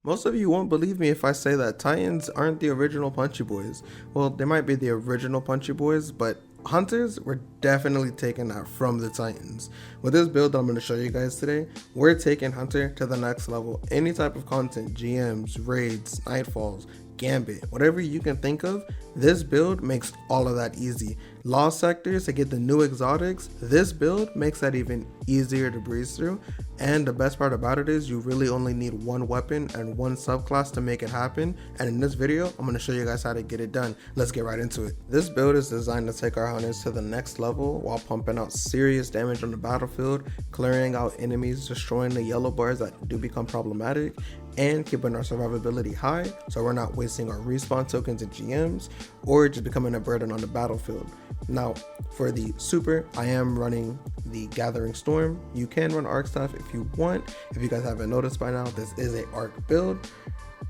Most of you won't believe me if I say that Titans aren't the original Punchy Boys. Well, they might be the original Punchy Boys, but Hunters were definitely taking that from the Titans. With this build that I'm going to show you guys today, we're taking Hunter to the next level. Any type of content, GMs, raids, nightfalls, Gambit, whatever you can think of, this build makes all of that easy. Lost sectors to get the new exotics, this build makes that even easier to breeze through. And the best part about it is you really only need one weapon and one subclass to make it happen. And in this video, I'm going to show you guys how to get it done. Let's get right into it. This build is designed to take our hunters to the next level while pumping out serious damage on the battlefield, clearing out enemies, destroying the yellow bars that do become problematic, and keeping our survivability high so we're not wasting our respawn tokens and GMs or just becoming a burden on the battlefield. Now for the super, I am running the Gathering Storm. You can run Arc Staff if you want. If you guys haven't noticed by now, this is a Arc build.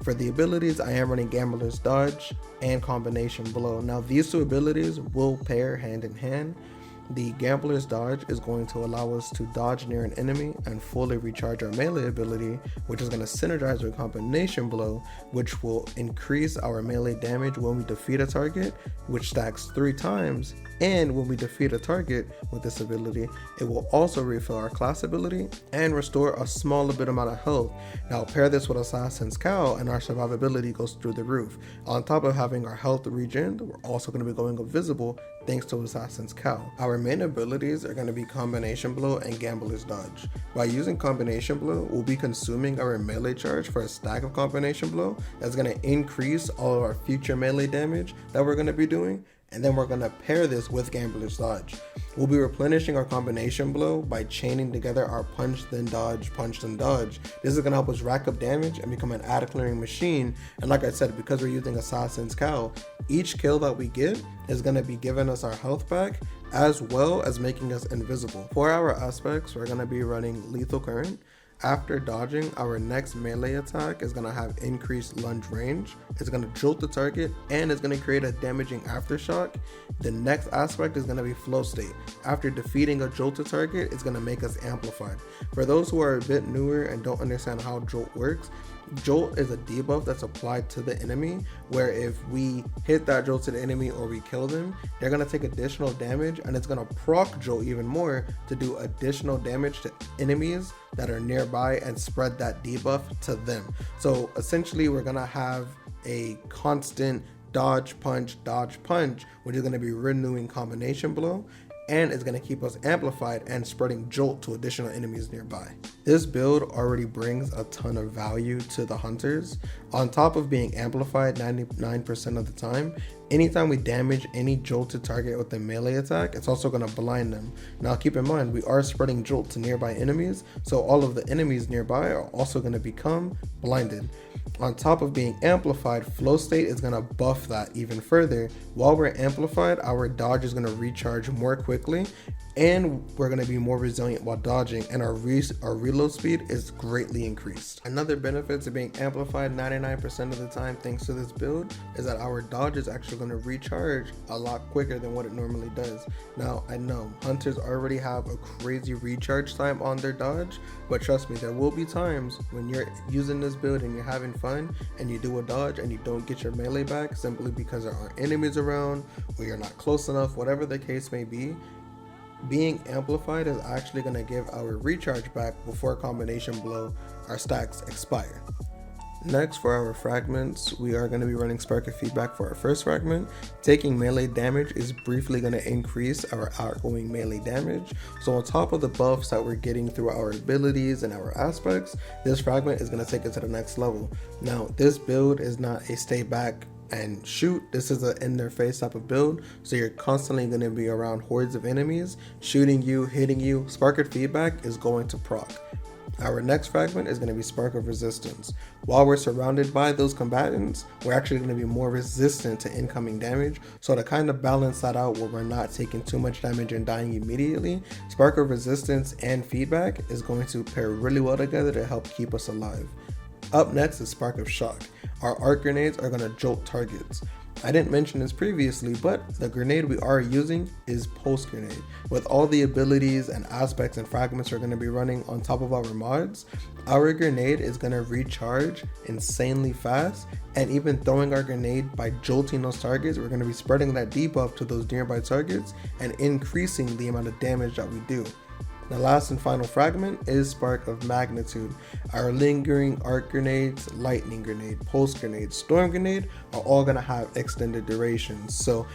For the abilities, I am running Gambler's Dodge and Combination Blow. Now these two abilities will pair hand in hand. The Gambler's Dodge is going to allow us to dodge near an enemy and fully recharge our melee ability, which is going to synergize with Combination Blow, which will increase our melee damage when we defeat a target, which stacks 3 times. And when we defeat a target with this ability, it will also refill our class ability and restore a small bit amount of health. Now pair this with Assassin's Cowl and our survivability goes through the roof. On top of having our health regen, we're also going to be going invisible thanks to Assassin's Cowl. Our main abilities are going to be Combination Blow and Gambler's Dodge. By using Combination Blow, we'll be consuming our melee charge for a stack of Combination Blow that's going to increase all of our future melee damage that we're going to be doing. And then we're going to pair this with Gambler's Dodge. We'll be replenishing our Combination Blow by chaining together our punch then dodge, punch then dodge. This is going to help us rack up damage and become an ad clearing machine. And like I said, because we're using Assassin's Cowl, each kill that we get is going to be giving us our health back as well as making us invisible. For our aspects, we're going to be running Lethal Current. After dodging, our next melee attack is going to have increased lunge range. It's going to jolt the target and it's going to create a damaging aftershock. The next aspect is going to be flow state. After defeating a jolted target, it's going to make us amplified. For those who are a bit newer and don't understand how jolt works, jolt is a debuff that's applied to the enemy, where if we hit that jolt to the enemy or we kill them, they're going to take additional damage, and it's going to proc jolt even more to do additional damage to enemies that are nearby and spread that debuff to them. So essentially we're going to have a constant dodge punch, which is going to be renewing Combination Blow, and it's going to keep us amplified and spreading jolt to additional enemies nearby. This build already brings a ton of value to the hunters. On top of being amplified 99% of the time, anytime we damage any jolted target with a melee attack, it's also going to blind them. Now keep in mind, we are spreading jolt to nearby enemies, so all of the enemies nearby are also going to become blinded. On top of being amplified, flow state is going to buff that even further. While we're amplified, our dodge is going to recharge more quickly and we're going to be more resilient while dodging, and our reload speed is greatly increased. Another benefit to being amplified 99% of the time thanks to this build is that our dodge is actually going to recharge a lot quicker than what it normally does. Now I know hunters already have a crazy recharge time on their dodge, but trust me, there will be times when you're using this build and you're having fun and you do a dodge and you don't get your melee back simply because there aren't enemies around or you're not close enough. Whatever the case may be, being amplified is actually going to give our recharge back before Combination Blow our stacks expire. Next, for our fragments, we are going to be running Spark of Feedback for our first fragment. Taking melee damage is briefly going to increase our outgoing melee damage. So on top of the buffs that we're getting through our abilities and our aspects, this fragment is going to take it to the next level. Now, this build is not a stay back and shoot. This is an in their face type of build, so you're constantly going to be around hordes of enemies shooting you, hitting you. Spark of Feedback is going to proc. Our next fragment is going to be Spark of Resistance. While we're surrounded by those combatants, we're actually going to be more resistant to incoming damage. So to kind of balance that out where we're not taking too much damage and dying immediately, Spark of Resistance and Feedback is going to pair really well together to help keep us alive. Up next is Spark of Shock. Our arc grenades are going to jolt targets. I didn't mention this previously, but the grenade we are using is Pulse Grenade. With all the abilities and aspects and fragments we're going to be running on top of our mods, our grenade is going to recharge insanely fast, and even throwing our grenade by jolting those targets, we're going to be spreading that debuff to those nearby targets and increasing the amount of damage that we do. The last and final fragment is Spark of Magnitude. Our lingering arc grenades, lightning grenade, pulse grenade, storm grenade are all going to have extended durations. So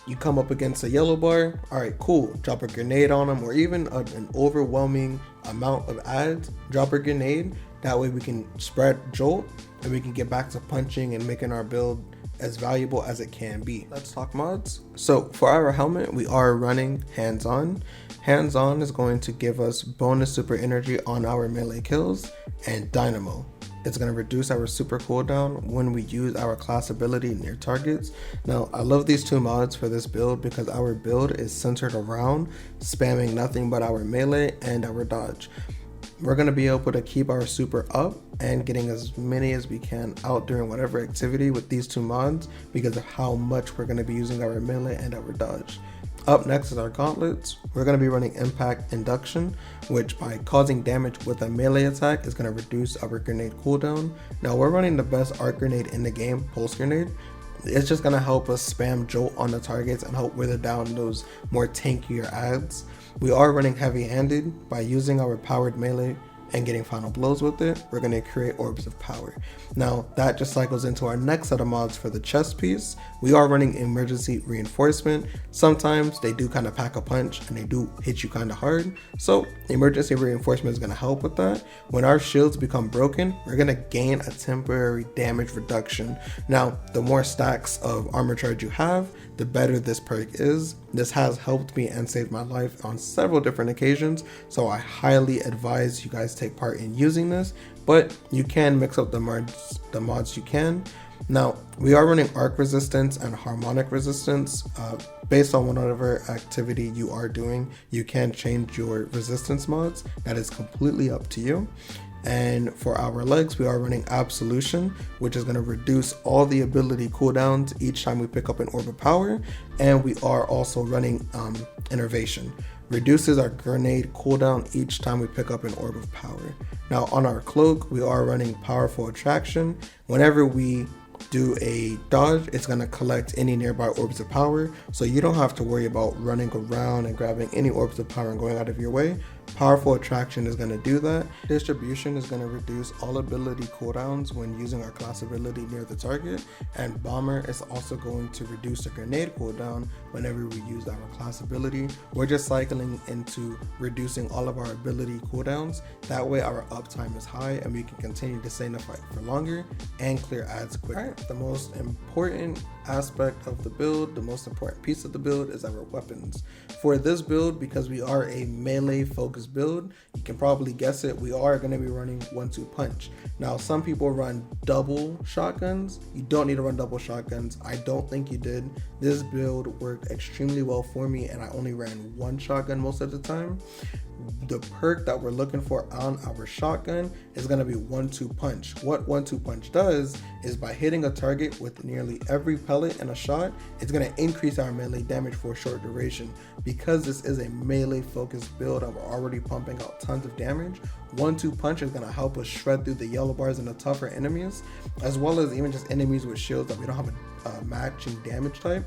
you come up against a yellow bar, alright cool, drop a grenade on them, or even an overwhelming amount of ads, drop a grenade. That way we can spread jolt and we can get back to punching and making our build as valuable as it can be. Let's talk mods. So for our helmet, we are running hands-on. Hands-on is going to give us bonus super energy on our melee kills, and dynamo. It's going to reduce our super cooldown when we use our class ability near targets. Now, I love these two mods for this build because our build is centered around spamming nothing but our melee and our dodge. We're going to be able to keep our super up and getting as many as we can out during whatever activity with these two mods because of how much we're going to be using our melee and our dodge. Up next is our gauntlets. We're going to be running impact induction, which by causing damage with a melee attack is going to reduce our grenade cooldown. Now we're running the best arc grenade in the game, pulse grenade. It's just going to help us spam jolt on the targets and help wither down those more tankier ads. We are running heavy-handed. By using our powered melee and getting final blows with it, we're going to create orbs of power. Now that just cycles into our next set of mods for the chest piece. We are running emergency reinforcement. Sometimes they do kind of pack a punch and they do hit you kind of hard, so emergency reinforcement is going to help with that. When our shields become broken, we're going to gain a temporary damage reduction. Now the more stacks of armor charge you have, the better this perk is. This has helped me and saved my life on several different occasions, so I highly advise you guys take part in using this, but you can mix up the mods you can. Now we are running arc resistance and harmonic resistance. Based on whatever activity you are doing, you can change your resistance mods. That is completely up to you. And for our legs, we are running Absolution, which is going to reduce all the ability cooldowns each time we pick up an orb of power. And we are also running Innervation, reduces our grenade cooldown each time we pick up an orb of power. Now on our cloak, we are running Powerful Attraction. Whenever we do a dodge, it's going to collect any nearby orbs of power, so you don't have to worry about running around and grabbing any orbs of power and going out of your way. Powerful Attraction is going to do that. Distribution is going to reduce all ability cooldowns when using our class ability near the target, and Bomber is also going to reduce the grenade cooldown whenever we use our class ability. We're just cycling into reducing all of our ability cooldowns. That way our uptime is high and we can continue to stay in the fight for longer and clear ads quicker. The most important aspect of the build, the most important piece of the build is our weapons. For this build, because we are a melee focused build, you can probably guess it, we are going to be running 1-2 punch. Now some people run double shotguns. You don't need to run double shotguns. I don't think you did. This build worked extremely well for me and I only ran one shotgun most of the time. The perk that we're looking for on our shotgun is going to be 1-2 punch. What 1-2 punch does is by hitting a target with nearly every pellet in a shot, it's going to increase our melee damage for a short duration. Because this is a melee focused build and we're already pumping out tons of damage, 1-2 punch is going to help us shred through the yellow bars and the tougher enemies, as well as even just enemies with shields that we don't have a matching damage type.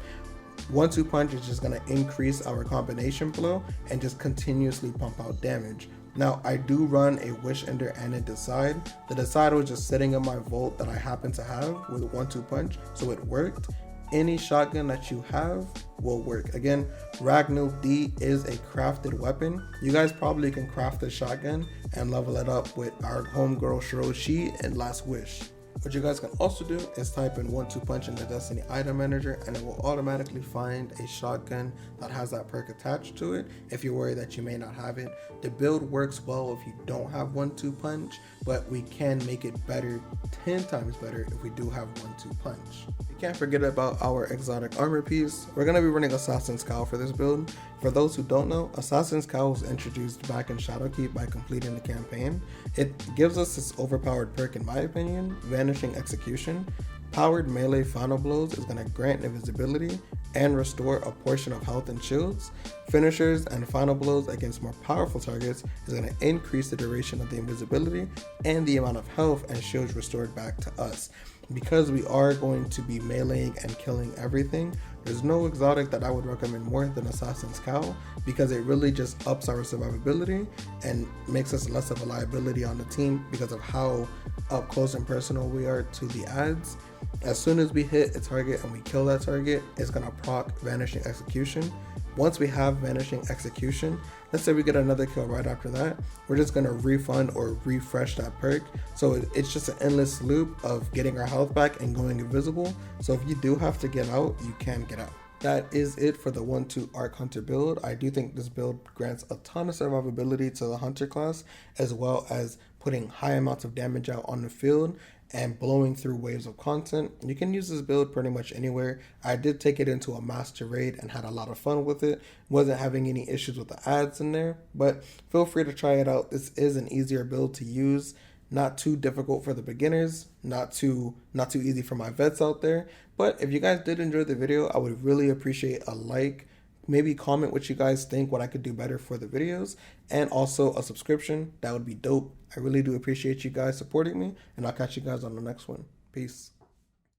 1-2 punch is just going to increase our combination flow and just continuously pump out damage. Now I do run a Wish Ender and a Decide. The Decide was just sitting in my vault that I happen to have with 1-2 punch, so it worked. Any shotgun that you have will work. Again, Ragnarok D is a crafted weapon. You guys probably can craft a shotgun and level it up with our homegirl Shiroshi and Last Wish. What you guys can also do is type in 1-2 punch in the Destiny item manager and it will automatically find a shotgun that has that perk attached to it if you're worried that you may not have it. The build works well if you don't have 1-2 punch, but we can make it better, 10 times better if we do have 1-2 punch. You can't forget about our exotic armor piece. We're going to be running Assassin's Cowl for this build. For those who don't know, Assassin's Cowl was introduced back in Shadowkeep by completing the campaign. It gives us this overpowered perk in my opinion, Vanishing Execution. Powered melee final blows is going to grant invisibility and restore a portion of health and shields. Finishers and final blows against more powerful targets is going to increase the duration of the invisibility and the amount of health and shields restored back to us. Because we are going to be meleeing and killing everything, there's no exotic that I would recommend more than Assassin's Cowl, because it really just ups our survivability and makes us less of a liability on the team because of how up close and personal we are to the ads. As soon as we hit a target and we kill that target, it's going to proc Vanishing Execution. Once we have Vanishing Execution, let's say we get another kill right after that, we're just going to refund or refresh that perk. So it's just an endless loop of getting our health back and going invisible. So if you do have to get out, you can get out. That is it for the 1-2 Arc Hunter build. I do think this build grants a ton of survivability to the Hunter class, as well as putting high amounts of damage out on the field and blowing through waves of content. You can use this build pretty much anywhere. I did take it into a master raid and had a lot of fun with it. Wasn't having any issues with the ads in there, but feel free to try it out. This is an easier build to use. Not too difficult for the beginners, not too easy for my vets out there. But if you guys did enjoy the video, I would really appreciate a like. Maybe comment what you guys think, what I could do better for the videos, and also a subscription. That would be dope. I really do appreciate you guys supporting me, and I'll catch you guys on the next one. Peace.